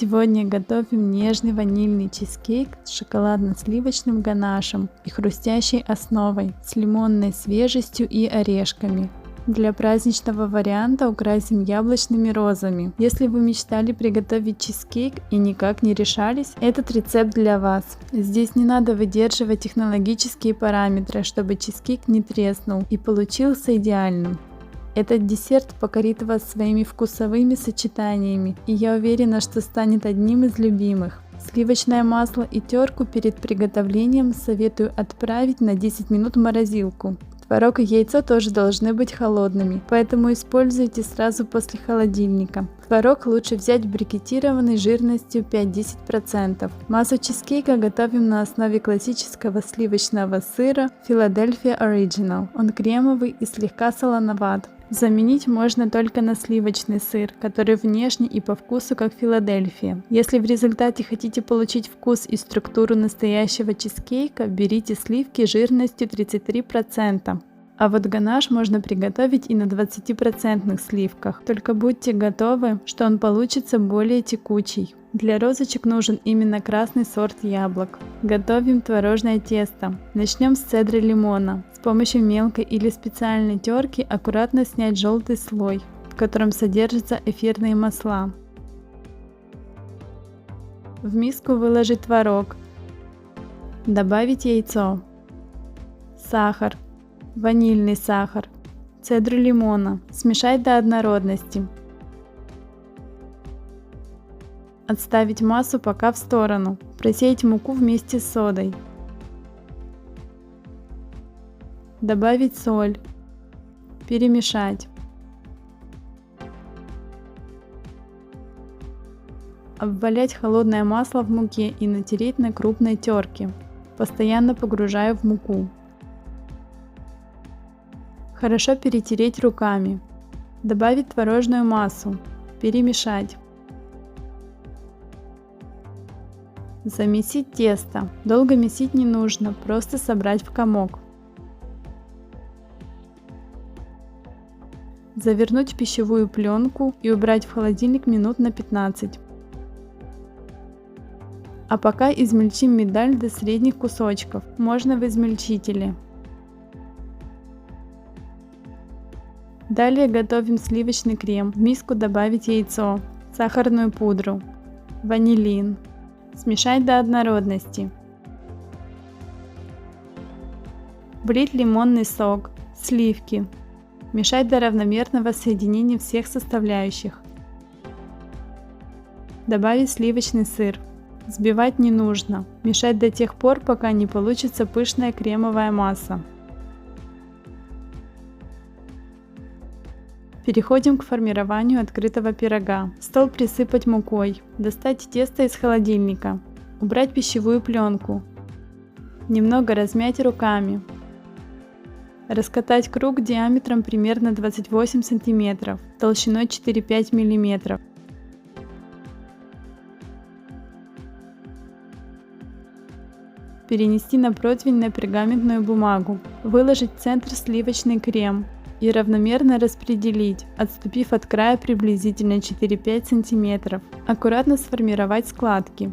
Сегодня готовим нежный ванильный чизкейк с шоколадно-сливочным ганашем и хрустящей основой с лимонной свежестью и орешками. Для праздничного варианта украсим яблочными розами. Если вы мечтали приготовить чизкейк и никак не решались, этот рецепт для вас. Здесь не надо выдерживать технологические параметры, чтобы чизкейк не треснул и получился идеальным. Этот десерт покорит вас своими вкусовыми сочетаниями, и я уверена, что станет одним из любимых. Сливочное масло и терку перед приготовлением советую отправить на 10 минут в морозилку. Творог и яйцо тоже должны быть холодными, поэтому используйте сразу после холодильника. Творог лучше взять брикетированный жирностью 5-10%. Массу чизкейка готовим на основе классического сливочного сыра Philadelphia Original. Он кремовый и слегка солоноват. Заменить можно только на сливочный сыр, который внешне и по вкусу как Филадельфия. Если в результате хотите получить вкус и структуру настоящего чизкейка, берите сливки жирностью 33%. А вот ганаш можно приготовить и на 20% сливках, только будьте готовы, что он получится более текучий. Для розочек нужен именно красный сорт яблок. Готовим творожное тесто. Начнем с цедры лимона. С помощью мелкой или специальной терки аккуратно снять желтый слой, в котором содержатся эфирные масла. В миску выложить творог. Добавить яйцо, сахар, ванильный сахар, цедру лимона. Смешать до однородности. Отставить массу пока в сторону. Просеять муку вместе с содой. Добавить соль. Перемешать. Обвалять холодное масло в муке и натереть на крупной терке, постоянно погружая в муку. Хорошо перетереть руками. Добавить творожную массу. Перемешать. Замесить тесто. Долго месить не нужно, просто собрать в комок. Завернуть в пищевую пленку и убрать в холодильник минут на 15. А пока измельчим миндаль до средних кусочков, можно в измельчителе. Далее готовим сливочный крем. В миску добавить яйцо, сахарную пудру, ванилин. Смешать до однородности. Влить лимонный сок, сливки. Мешать до равномерного соединения всех составляющих. Добавить сливочный сыр. Взбивать не нужно. Мешать до тех пор, пока не получится пышная кремовая масса. Переходим к формированию открытого пирога. Стол присыпать мукой. Достать тесто из холодильника. Убрать пищевую пленку. Немного размять руками. Раскатать круг диаметром примерно 28 см, толщиной 4-5 мм. Перенести на противень на пергаментную бумагу. Выложить в центр сливочный крем и равномерно распределить, отступив от края приблизительно 4-5 см. Аккуратно сформировать складки.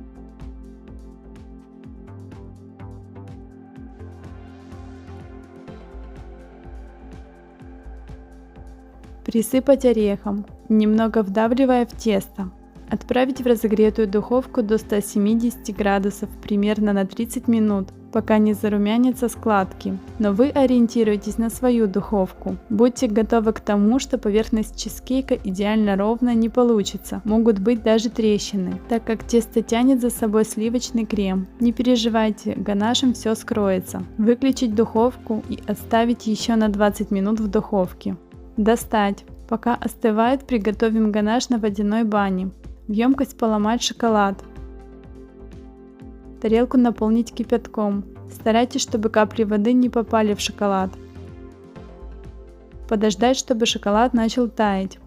Присыпать орехом, немного вдавливая в тесто. Отправить в разогретую духовку до 170 градусов примерно на 30 минут, пока не зарумянятся складки. Но вы ориентируйтесь на свою духовку. Будьте готовы к тому, что поверхность чизкейка идеально ровная не получится. Могут быть даже трещины, так как тесто тянет за собой сливочный крем. Не переживайте, ганашем все скроется. Выключить духовку и оставить еще на 20 минут в духовке. Достать. Пока остывает, приготовим ганаш на водяной бане. В емкость поломать шоколад. Тарелку наполнить кипятком. Старайтесь, чтобы капли воды не попали в шоколад. Подождать, чтобы шоколад начал таять.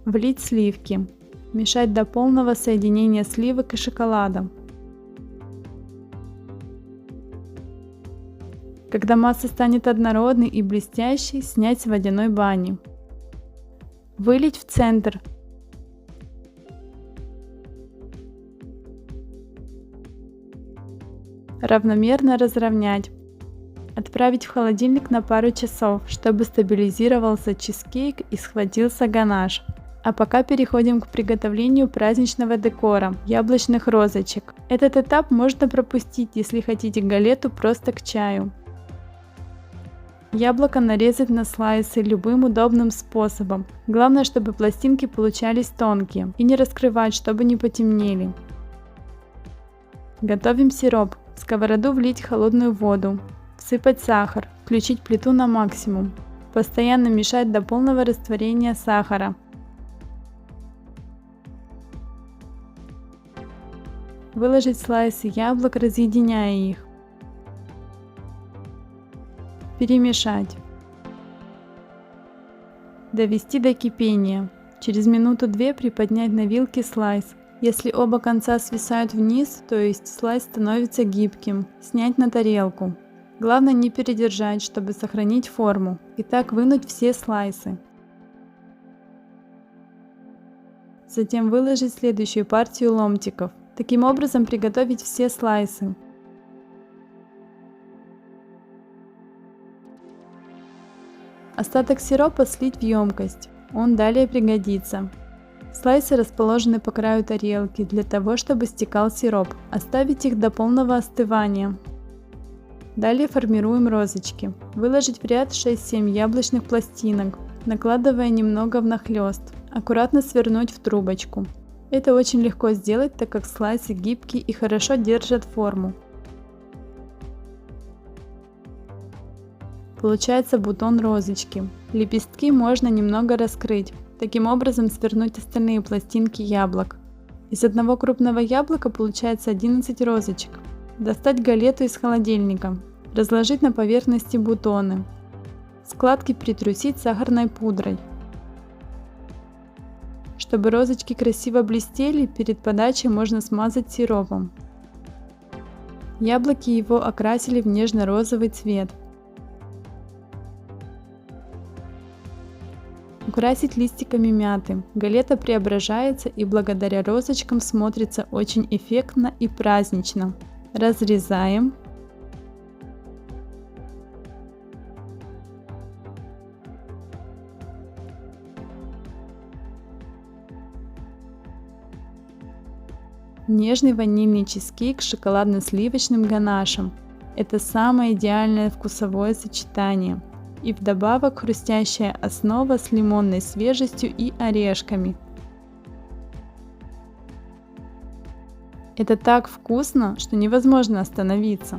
Влить сливки. Мешать до полного соединения сливок и шоколада. Когда масса станет однородной и блестящей, снять с водяной бани. Вылить в центр Равномерно разровнять. Отправить в холодильник на пару часов, чтобы стабилизировался чизкейк и схватился ганаш. А пока переходим к приготовлению праздничного декора – яблочных розочек. Этот этап можно пропустить, если хотите галету просто к чаю. Яблоко нарезать на слайсы любым удобным способом. Главное, чтобы пластинки получались тонкие и не раскрывать, чтобы не потемнели. Готовим сироп. В сковороду влить холодную воду. Всыпать сахар. Включить плиту на максимум. Постоянно мешать до полного растворения сахара. Выложить слайсы яблок, разъединяя их. Перемешать. Довести до кипения. Через минуту-две приподнять на вилке слайс. Если оба конца свисают вниз, то есть слайс становится гибким, снять на тарелку. Главное не передержать, чтобы сохранить форму. И так вынуть все слайсы. Затем выложить следующую партию ломтиков. Таким образом приготовить все слайсы. Остаток сиропа слить в емкость. Он далее пригодится. Слайсы расположены по краю тарелки для того, чтобы стекал сироп. Оставить их до полного остывания. Далее формируем розочки. Выложить в ряд 6-7 яблочных пластинок, накладывая немного внахлёст. Аккуратно свернуть в трубочку. Это очень легко сделать, так как слайсы гибкие и хорошо держат форму. Получается бутон розочки. Лепестки можно немного раскрыть. Таким образом свернуть остальные пластинки яблок. Из одного крупного яблока получается 11 розочек. Достать галету из холодильника. Разложить на поверхности бутоны. Складки притрусить сахарной пудрой. Чтобы розочки красиво блестели, перед подачей можно смазать сиропом. Яблоки его окрасили в нежно-розовый цвет. Украсить листиками мяты. Галета преображается и благодаря розочкам смотрится очень эффектно и празднично. Разрезаем. Нежный ванильный чизкейк с шоколадно-сливочным ганашем. Это самое идеальное вкусовое сочетание. И вдобавок хрустящая основа с лимонной свежестью и орешками. Это так вкусно, что невозможно остановиться.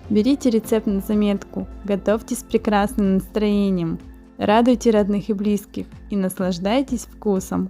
Берите рецепт на заметку, готовьте с прекрасным настроением. Радуйте родных и близких и наслаждайтесь вкусом.